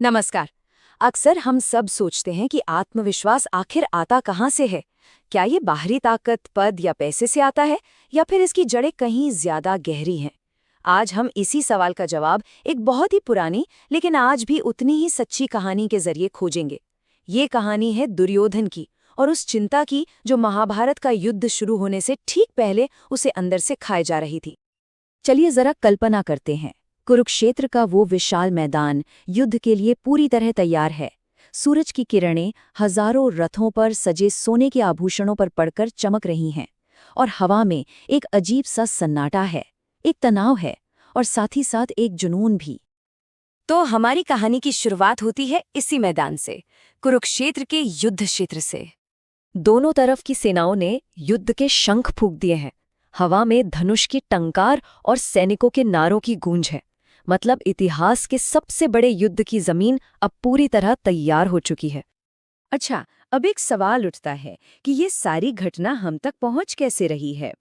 नमस्कार। अक्सर हम सब सोचते हैं कि आत्मविश्वास आखिर आता कहाँ से है। क्या ये बाहरी ताकत, पद या पैसे से आता है, या फिर इसकी जड़ें कहीं ज्यादा गहरी हैं? आज हम इसी सवाल का जवाब एक बहुत ही पुरानी लेकिन आज भी उतनी ही सच्ची कहानी के जरिए खोजेंगे। ये कहानी है दुर्योधन की, और उस चिंता की जो महाभारत का युद्ध शुरू होने से ठीक पहले उसे अंदर से खाए जा रही थी। चलिए जरा कल्पना करते हैं। कुरुक्षेत्र का वो विशाल मैदान युद्ध के लिए पूरी तरह तैयार है। सूरज की किरणें हजारों रथों पर सजे सोने के आभूषणों पर पड़कर चमक रही हैं, और हवा में एक अजीब सा सन्नाटा है, एक तनाव है, और साथ ही साथ एक जुनून भी। तो हमारी कहानी की शुरुआत होती है इसी मैदान से, कुरुक्षेत्र के युद्ध क्षेत्र से। दोनों तरफ की सेनाओं ने युद्ध के शंख फूंक दिए हैं। हवा में धनुष की टंकार और सैनिकों के नारों की गूंज है। मतलब इतिहास के सबसे बड़े युद्ध की जमीन अब पूरी तरह तैयार हो चुकी है। अच्छा, अब एक सवाल उठता है कि ये सारी घटना हम तक पहुंच कैसे रही है।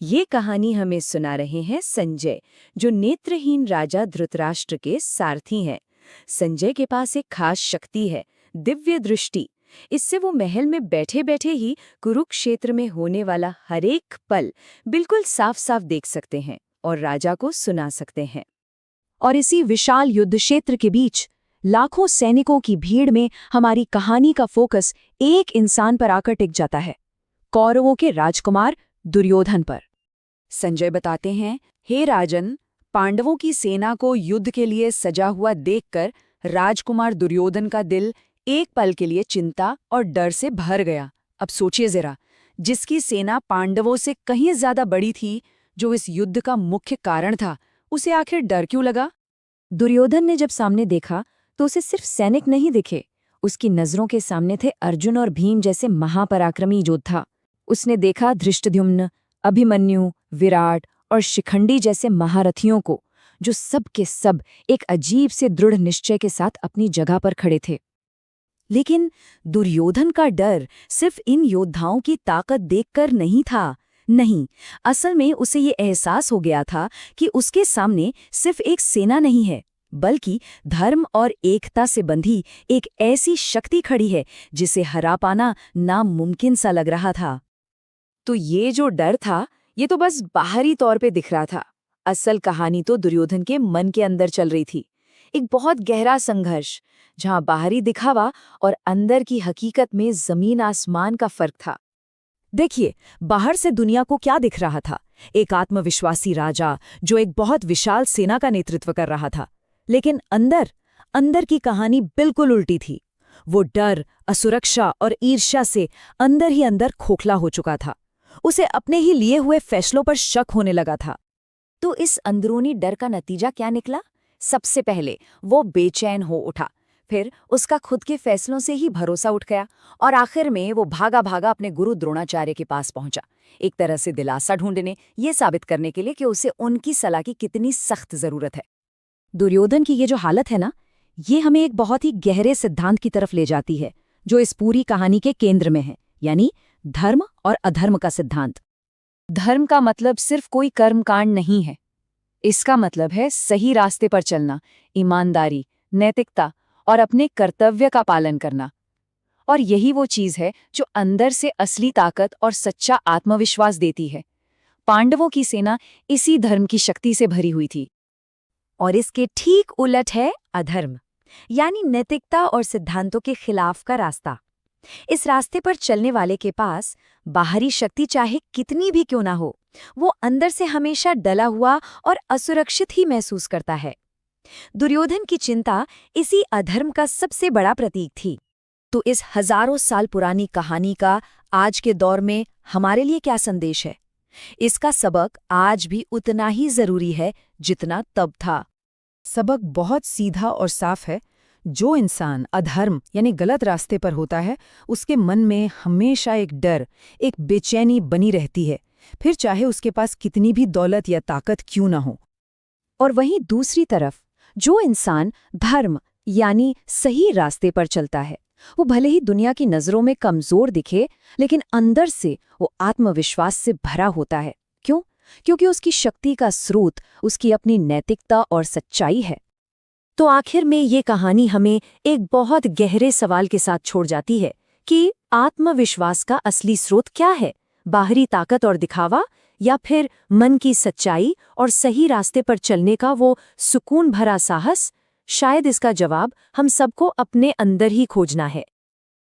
ये कहानी हमें सुना रहे हैं संजय, जो नेत्रहीन राजा धृतराष्ट्र के सारथी हैं। संजय के पास एक खास शक्ति है, दिव्य दृष्टि। इससे वो महल में बैठे बैठे ही कुरुक्षेत्र में होने वाला हर एक पल बिल्कुल साफ साफ देख सकते हैं और राजा को सुना सकते हैं। और इसी विशाल युद्ध क्षेत्र के बीच लाखों सैनिकों की भीड़ में हमारी कहानी का फोकस एक इंसान पर आकर टिक जाता है, कौरवों के राजकुमार दुर्योधन पर। संजय बताते हैं, हे राजन, पांडवों की सेना को युद्ध के लिए सजा हुआ देखकर राजकुमार दुर्योधन का दिल एक पल के लिए चिंता और डर से भर गया। अब सोचिए जरा, जिसकी सेना पांडवों से कहीं ज्यादा बड़ी थी, जो इस युद्ध का मुख्य कारण था, उसे आखिर डर क्यों लगा? दुर्योधन ने जब सामने देखा तो उसे सिर्फ सैनिक नहीं दिखे, उसकी नजरों के सामने थे अर्जुन और भीम जैसे महापराक्रमी योद्धा। उसने देखा धृष्टद्युम्न, अभिमन्यु, विराट और शिखंडी जैसे महारथियों को, जो सब के सब एक अजीब से दृढ़ निश्चय के साथ अपनी जगह पर खड़े थे। लेकिन दुर्योधन का डर सिर्फ इन योद्धाओं की ताकत देखकर नहीं था। नहीं, असल में उसे ये एहसास हो गया था कि उसके सामने सिर्फ एक सेना नहीं है, बल्कि धर्म और एकता से बंधी एक ऐसी शक्ति खड़ी है जिसे हरा पाना नामुमकिन सा लग रहा था। तो ये जो डर था, ये तो बस बाहरी तौर पे दिख रहा था। असल कहानी तो दुर्योधन के मन के अंदर चल रही थी। एक बहुत गहरा संघर्ष, जहां बाहरी दिखावा और अंदर की हकीकत में जमीन आसमान का फर्क था। देखिए, बाहर से दुनिया को क्या दिख रहा था? एक आत्मविश्वासी राजा जो एक बहुत विशाल सेना का नेतृत्व कर रहा था। लेकिन अंदर अंदर की कहानी बिल्कुल उल्टी थी। वो डर, असुरक्षा और ईर्ष्या से अंदर ही अंदर खोखला हो चुका था। उसे अपने ही लिए हुए फैसलों पर शक होने लगा था। तो इस अंदरूनी डर का नतीजा क्या निकला? सबसे पहले वो बेचैन हो उठा, फिर उसका खुद के फैसलों से ही भरोसा उठ गया, और आखिर में वो भागा भागा अपने गुरु द्रोणाचार्य के पास पहुंचा, एक तरह से दिलासा ढूंढने, ये साबित करने के लिए कि उसे उनकी सलाह की कितनी सख्त जरूरत है। दुर्योधन की ये जो हालत है ना, ये हमें एक बहुत ही गहरे सिद्धांत की तरफ ले जाती है, जो इस पूरी कहानी के केंद्र में है, यानी धर्म और अधर्म का सिद्धांत। धर्म का मतलब सिर्फ कोई कर्मकांड नहीं है। इसका मतलब है सही रास्ते पर चलना, ईमानदारी, नैतिकता और अपने कर्तव्य का पालन करना। और यही वो चीज है जो अंदर से असली ताकत और सच्चा आत्मविश्वास देती है। पांडवों की सेना इसी धर्म की शक्ति से भरी हुई थी। और इसके ठीक उलट है अधर्म, यानी नैतिकता और सिद्धांतों के खिलाफ का रास्ता। इस रास्ते पर चलने वाले के पास बाहरी शक्ति चाहे कितनी भी क्यों ना हो, वो अंदर से हमेशा डला हुआ और असुरक्षित ही महसूस करता है। दुर्योधन की चिंता इसी अधर्म का सबसे बड़ा प्रतीक थी। तो इस हजारों साल पुरानी कहानी का आज के दौर में हमारे लिए क्या संदेश है? इसका सबक आज भी उतना ही जरूरी है जितना तब था। सबक बहुत सीधा और साफ है। जो इंसान अधर्म यानी गलत रास्ते पर होता है, उसके मन में हमेशा एक डर, एक बेचैनी बनी रहती है, फिर चाहे उसके पास कितनी भी दौलत या ताकत क्यों ना हो। और वहीं दूसरी तरफ जो इंसान धर्म यानी सही रास्ते पर चलता है, वो भले ही दुनिया की नज़रों में कमज़ोर दिखे, लेकिन अंदर से वो आत्मविश्वास से भरा होता है। क्यों? क्योंकि उसकी शक्ति का स्रोत उसकी अपनी नैतिकता और सच्चाई है। तो आखिर में ये कहानी हमें एक बहुत गहरे सवाल के साथ छोड़ जाती है कि आत्मविश्वास का असली स्रोत क्या है? बाहरी ताकत और दिखावा, या फिर मन की सच्चाई और सही रास्ते पर चलने का वो सुकून भरा साहस? शायद इसका जवाब हम सबको अपने अंदर ही खोजना है।